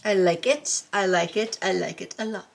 I like it. I like it. I like it a lot.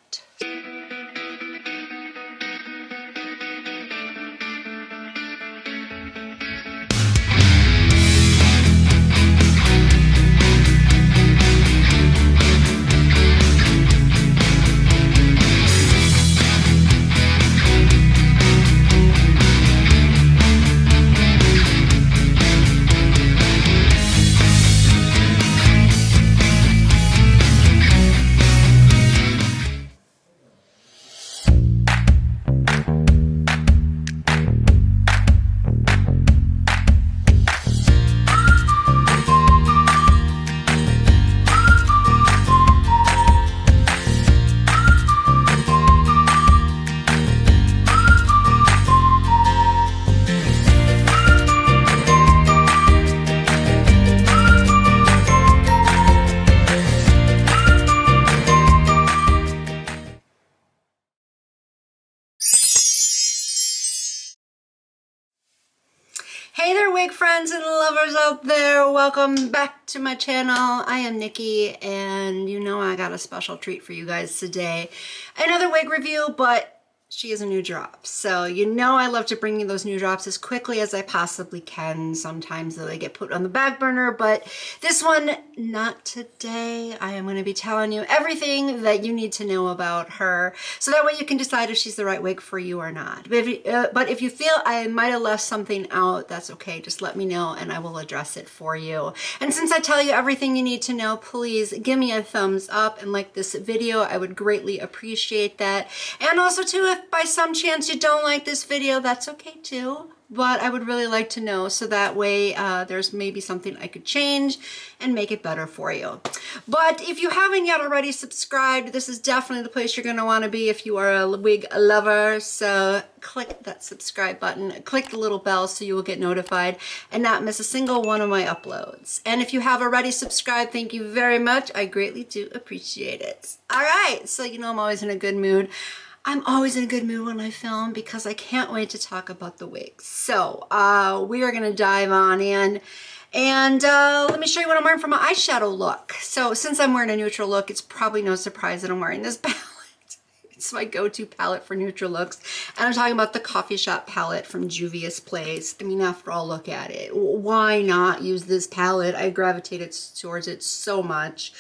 Hey there, wig friends and lovers out there. Welcome back to my channel. I am Nikki, and you know I got a special treat for you guys today. Another wig review, but she is a new drop. So you know I love to bring you those new drops as quickly as I possibly can. Sometimes they get put on the back burner, but this one, not today. I am going to be telling you everything that you need to know about her, so that way you can decide if she's the right wig for you or not. But if you feel I might have left something out, that's okay. Just let me know and I will address it for you. And since I tell you everything you need to know, please give me a thumbs up and like this video. I would greatly appreciate that. And also too, if by some chance you don't like this video, that's okay too. But I would really like to know, so that way there's maybe something I could change and make it better for you. But if you haven't yet already subscribed, this is definitely the place you're going to want to be if you are a wig lover. So click that subscribe button, click the little bell so you will get notified and not miss a single one of my uploads. And if you have already subscribed, thank you very much. I greatly do appreciate it. All right, so you know I'm always in a good mood. I'm always in a good mood when I film because I can't wait to talk about the wigs. So we are gonna dive on in, and let me show you what I'm wearing for my eyeshadow look. So since I'm wearing a neutral look, it's probably no surprise that I'm wearing this palette. It's my go-to palette for neutral looks. And I'm talking about the Coffee Shop palette from Juvia's Place. I mean, after all, look at it. Why not use this palette? I gravitated towards it so much.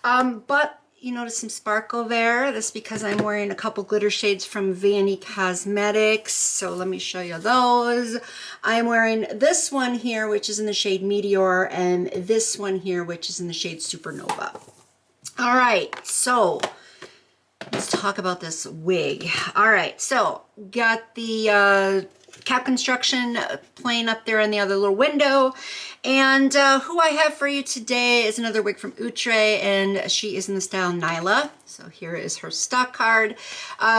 But you notice some sparkle there. That's because I'm wearing a couple glitter shades from Vanny Cosmetics. So let me show you those. I'm wearing this one here, which is in the shade Meteor, and this one here, which is in the shade Supernova. All right, so let's talk about this wig. All right, so got the cap construction playing up there in the other little window. And who I have for you today is another wig from Outre, and she is in the style NYLA. So here is her stock card.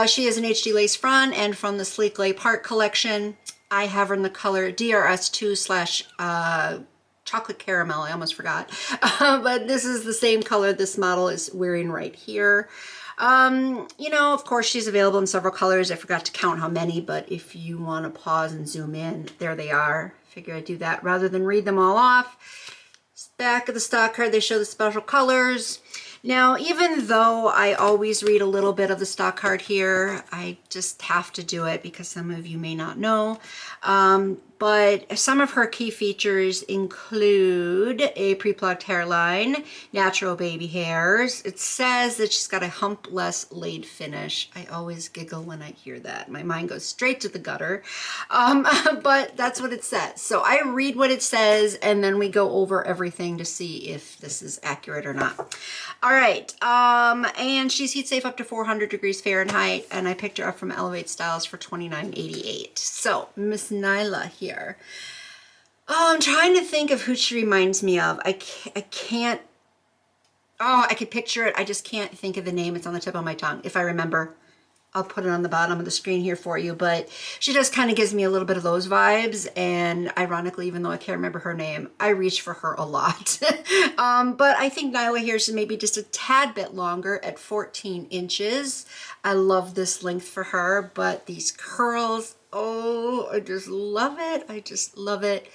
She is an HD lace front, and from the Sleek Lay Part collection, I have her in the color DRST2 / chocolate caramel. I almost forgot. But this is the same color this model is wearing right here. You know, of course, she's available in several colors. I forgot to count how many, but if you want to pause and zoom in, there they are. Figure I'd do that rather than read them all off. Back of the stock card, they show the special colors. Now, even though I always read a little bit of the stock card here, I just have to do it because some of you may not know. But some of her key features include a pre-plucked hairline, natural baby hairs. It says that she's got a humpless laid finish. I always giggle when I hear that. My mind goes straight to the gutter. But that's what it says. So I read what it says, and then we go over everything to see if this is accurate or not. All right, and she's heat safe up to 400 degrees Fahrenheit, and I picked her up from ElevateStyles for $29.88. So Miss NYLA here. Oh, I'm trying to think of who she reminds me of. I can't, oh, I could picture it. I just can't think of the name. It's on the tip of my tongue. If I remember, I'll put it on the bottom of the screen here for you. But she just kind of gives me a little bit of those vibes. And ironically, even though I can't remember her name, I reach for her a lot. But I think NYLA here is maybe just a tad bit longer at 14 inches. I love this length for her, but these curls, oh, I just love it. I just love it.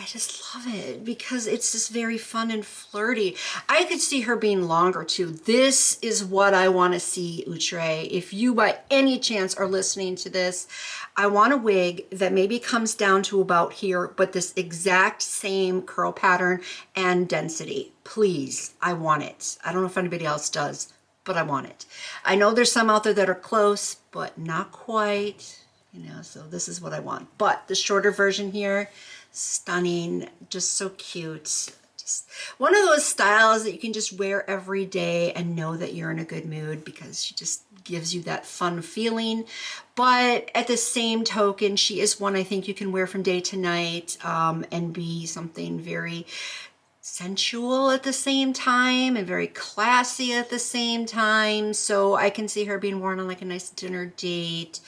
I just love it because it's just very fun and flirty. I could see her being longer too. This is what I want to see, Outre. If you by any chance are listening to this, I want a wig that maybe comes down to about here, but this exact same curl pattern and density. Please, I want it. I don't know if anybody else does, but I want it. I know there's some out there that are close, but not quite, you know, so this is what I want. But the shorter version here, stunning, just so cute. Just one of those styles that you can just wear every day and know that you're in a good mood because she just gives you that fun feeling. But at the same token, she is one I think you can wear from day to night and be something very sensual at the same time and very classy at the same time. So I can see her being worn on like a nice dinner date,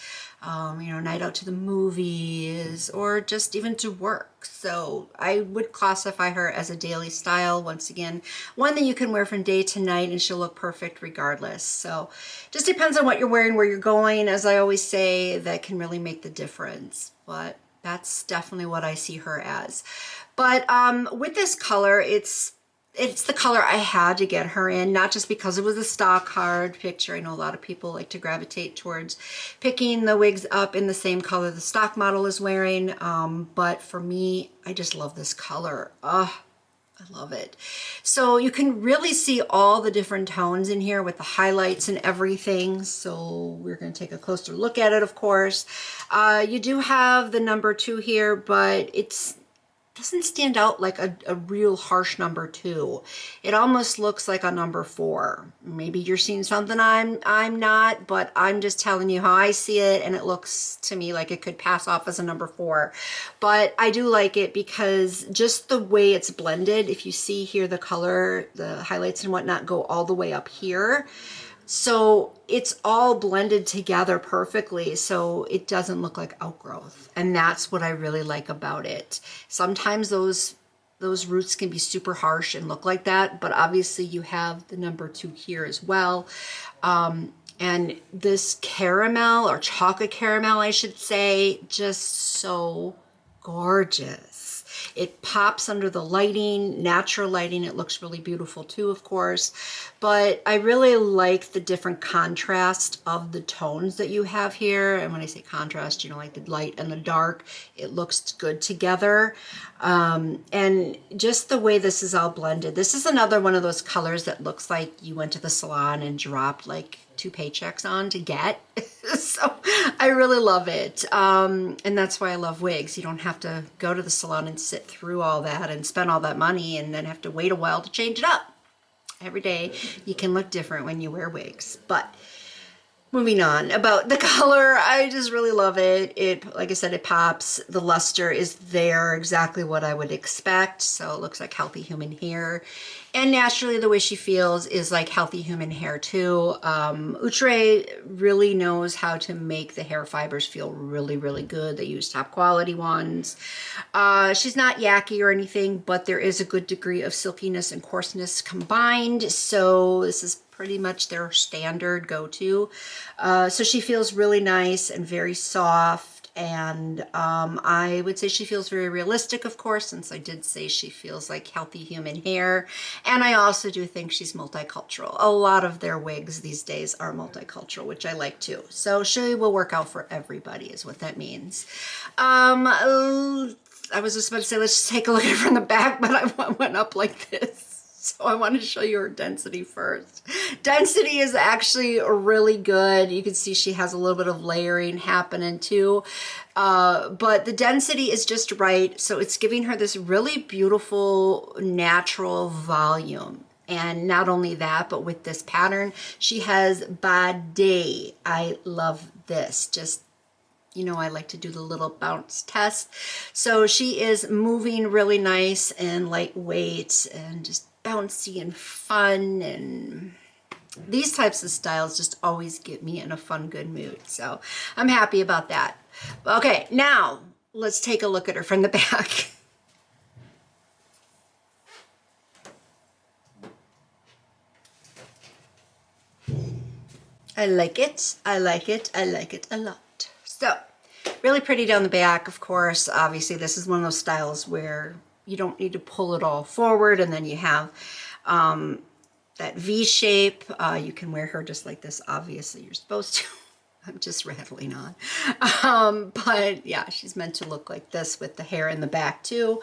you know, night out to the movies, or just even to work. So I would classify her as a daily style. Once again, one that you can wear from day to night and she'll look perfect regardless. So just depends on what you're wearing, where you're going. As I always say, that can really make the difference. But that's definitely what I see her as. But with this color, it's the color I had to get her in, not just because it was a stock card picture. I know a lot of people like to gravitate towards picking the wigs up in the same color the stock model is wearing. But for me, I just love this color. I love it. So you can really see all the different tones in here with the highlights and everything. So we're going to take a closer look at it, of course. You do have the number 2 here, but it's doesn't stand out like a real harsh number 2. It almost looks like a number 4. Maybe you're seeing something I'm not, but I'm just telling you how I see it, and it looks to me like it could pass off as a number 4. But I do like it because just the way it's blended, if you see here the color, the highlights and whatnot go all the way up here. So it's all blended together perfectly, so it doesn't look like outgrowth. And that's what I really like about it. Sometimes those roots can be super harsh and look like that, but obviously you have the number 2 here as well. And this caramel, or chocolate caramel, I should say, just so gorgeous. It pops under the lighting, natural lighting. It looks really beautiful too, of course. But I really like the different contrast of the tones that you have here. And when I say contrast, you know, like the light and the dark, it looks good together. And just the way this is all blended. This is another one of those colors that looks like you went to the salon and dropped like 2 paychecks on to get. So I really love it. And that's why I love wigs. You don't have to go to the salon and sit through all that and spend all that money and then have to wait a while to change it up. Every day you can look different when you wear wigs. But moving on, about the color, I just really love it. It, like I said, it pops. The luster is there, exactly what I would expect. So it looks like healthy human hair. And naturally, the way she feels is like healthy human hair too. Outre really knows how to make the hair fibers feel really, really good. They use top quality ones. She's not yucky or anything, but there is a good degree of silkiness and coarseness combined. So this is pretty much their standard go-to. So she feels really nice and very soft. And I would say she feels very realistic, of course, since I did say she feels like healthy human hair. And I also do think she's multicultural. A lot of their wigs these days are multicultural, which I like too. So she will work out for everybody is what that means. I was just about to say, let's just take a look at it from the back, but I went up like this. So I want to show you her density first. Density is actually really good. You can see she has a little bit of layering happening too. But the density is just right. So it's giving her this really beautiful natural volume. And not only that, but with this pattern, she has body. I love this. Just, you know, I like to do the little bounce test. So she is moving really nice and lightweight and just bouncy and fun, and these types of styles just always get me in a fun, good mood. So I'm happy about that. Okay, now let's take a look at her from the back. I like it. I like it. I like it a lot. So Really pretty down the back, of course. Obviously, this is one of those styles where you don't need to pull it all forward, and then you have that V shape. You can wear her just like this. Obviously, you're supposed to. I'm just rattling on. But yeah, she's meant to look like this with the hair in the back too.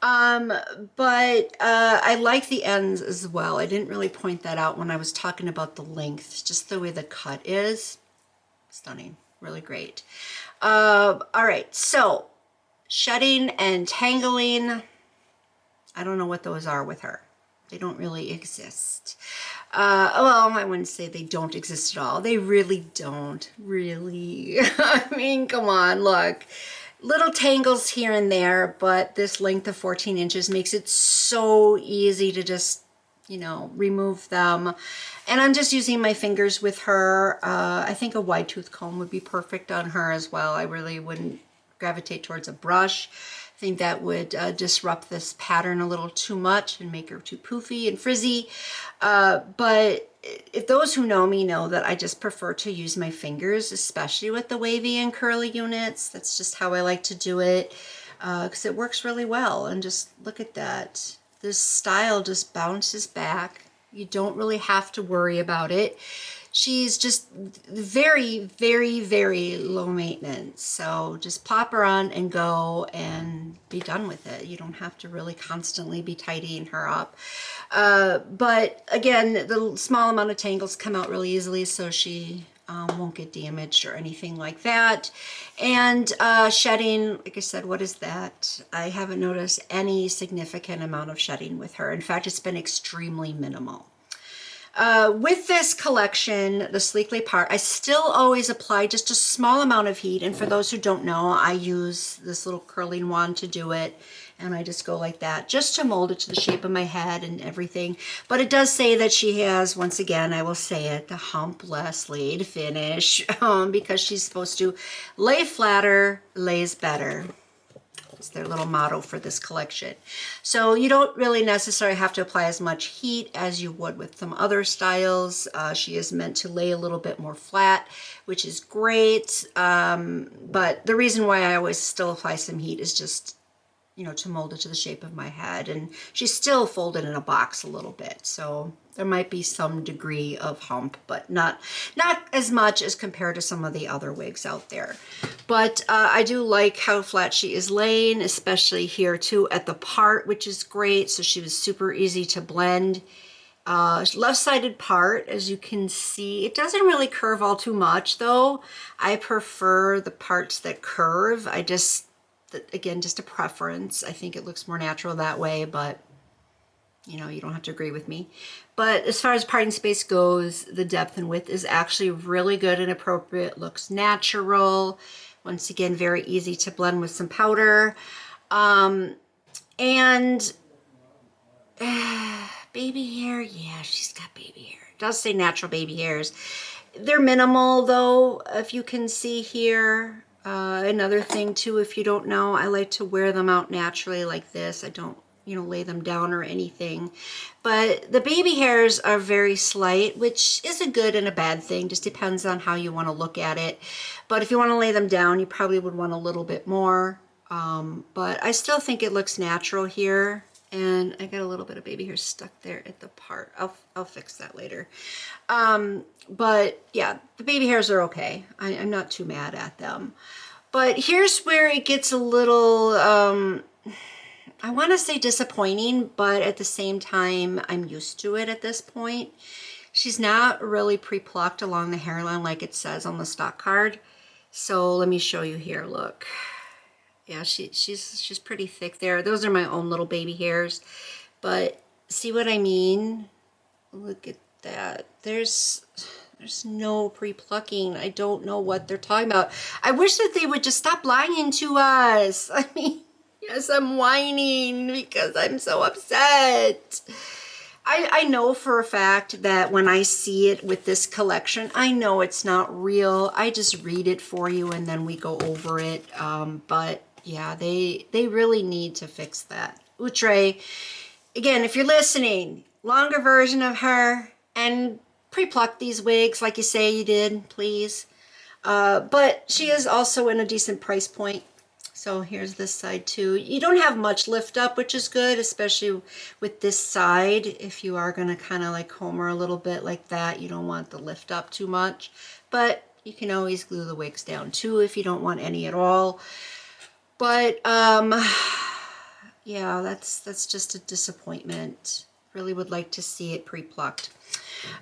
But I like the ends as well. I didn't really point that out when I was talking about the length, just the way the cut is. Stunning, really great. All right, so shedding and tangling, I don't know what those are with her. They don't really exist. Well, I wouldn't say they don't exist at all. They really don't, really. I mean, come on, look. Little tangles here and there, but this length of 14 inches makes it so easy to just, you know, remove them. And I'm just using my fingers with her. I think a wide tooth comb would be perfect on her as well. I really wouldn't gravitate towards a brush. I think that would disrupt this pattern a little too much and make her too poofy and frizzy. But if those who know me know that I just prefer to use my fingers, especially with the wavy and curly units. That's just how I like to do it because it works really well. And just look at that. This style just bounces back. You don't really have to worry about it. She's just very, very, very low maintenance. So just pop her on and go and be done with it. You don't have to really constantly be tidying her up. But again, the small amount of tangles come out really easily, so she won't get damaged or anything like that. And shedding, like I said, what is that? I haven't noticed any significant amount of shedding with her. In fact, it's been extremely minimal. With this collection, the Sleekly part, I still always apply just a small amount of heat. And for those who don't know, I use this little curling wand to do it. And I just go like that, just to mold it to the shape of my head and everything. But it does say that she has, once again, I will say it, the hump-less laid finish, because she's supposed to lay flatter, lays better. It's their little motto for this collection. So you don't really necessarily have to apply as much heat as you would with some other styles. She is meant to lay a little bit more flat, which is great. But the reason why I always still apply some heat is just, you know, to mold it to the shape of my head. And she's still folded in a box a little bit. So there might be some degree of hump, but not as much as compared to some of the other wigs out there. But I do like how flat she is laying, especially here too at the part, which is great. So she was super easy to blend. Left-sided part, as you can see, it doesn't really curve all too much though. I prefer the parts that curve. Again, just a preference. I think it looks more natural that way, but you know, you don't have to agree with me. But as far as parting space goes, the depth and width is actually really good and appropriate. Looks natural. Once again, very easy to blend with some powder. And baby hair, yeah, she's got baby hair. It does say natural baby hairs. They're minimal though, if you can see here. Another thing too, if you don't know, I like to wear them out naturally like this. I don't, you know, lay them down or anything. But the baby hairs are very slight, which is a good and a bad thing. Just depends on how you want to look at it. But if you want to lay them down, you probably would want a little bit more. But I still think it looks natural here. And I got a little bit of baby hair stuck there at the part. I'll fix that later. But yeah, the baby hairs are okay. I'm not too mad at them. But here's where it gets a little, I want to say disappointing, but at the same time, I'm used to it at this point. She's not really pre-plucked along the hairline like it says on the stock card. So let me show you here, look. Yeah, she's pretty thick there. Those are my own little baby hairs. But see what I mean? Look at that. There's no pre-plucking. I don't know what they're talking about. I wish that they would just stop lying to us. I mean, yes, I'm whining because I'm so upset. I know for a fact that when I see it with this collection, I know it's not real. I just read it for you and then we go over it. But yeah, they really need to fix that. Outre, again, if you're listening, longer version of her and pre-pluck these wigs like you say you did, please. But she is also in a decent price point. So here's this side too. You don't have much lift up, which is good, especially with this side. If you are going to kind of like comb her a little bit like that, you don't want the lift up too much. But you can always glue the wigs down too if you don't want any at all. But yeah, that's just a disappointment. Really would like to see it pre-plucked.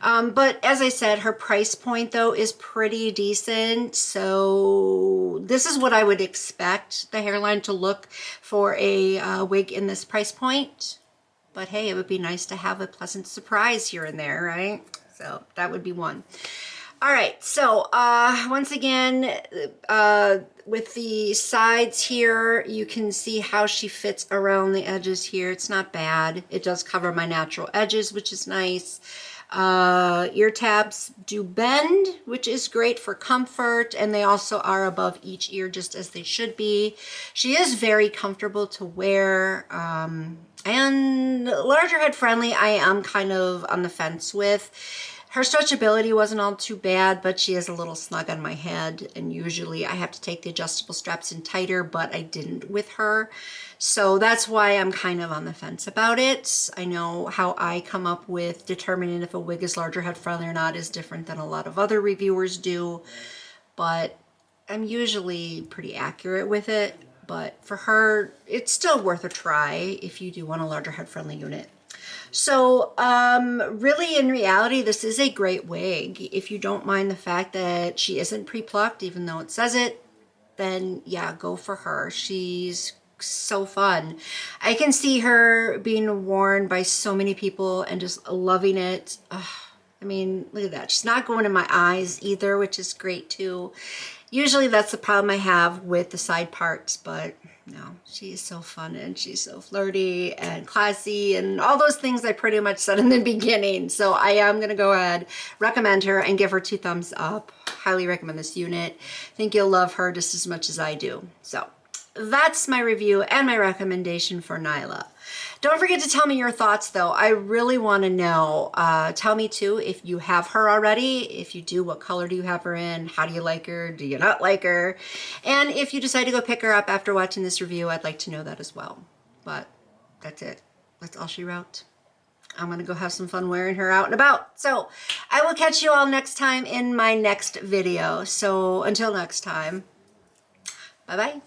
But as I said, her price point though is pretty decent. So this is what I would expect the hairline to look for a wig in this price point. But hey, it would be nice to have a pleasant surprise here and there, right? So that would be one. All right, so once again, with the sides here, you can see how she fits around the edges here. It's not bad. It does cover my natural edges, which is nice. Ear tabs do bend, which is great for comfort, and they also are above each ear just as they should be. She is very comfortable to wear, and larger head friendly I am kind of on the fence with. Her stretchability wasn't all too bad, but she is a little snug on my head, and usually I have to take the adjustable straps in tighter, but I didn't with her. So that's why I'm kind of on the fence about it. I know how I come up with determining if a wig is larger head friendly or not is different than a lot of other reviewers do, but I'm usually pretty accurate with it. But for her, it's still worth a try if you do want a larger head friendly unit. So really in reality, this is a great wig. If you don't mind the fact that she isn't pre-plucked, even though it says it, then yeah, go for her. She's so fun. I can see her being worn by so many people and just loving it. Ugh, I mean, look at that. She's not going in my eyes either, which is great too. Usually that's the problem I have with the side parts, but no, she is so fun and she's so flirty and classy and all those things I pretty much said in the beginning. So I am going to go ahead, recommend her, and give her 2 thumbs up. Highly recommend this unit. I think you'll love her just as much as I do. So that's my review and my recommendation for NYLA. Don't forget to tell me your thoughts though. I really want to know. Tell me too if you have her already. If you do, what color do you have her in? How do you like her? Do you not like her? And if you decide to go pick her up after watching this review, I'd like to know that as well. But that's it. That's all she wrote. I'm going to go have some fun wearing her out and about. So I will catch you all next time in my next video. So until next time, bye-bye.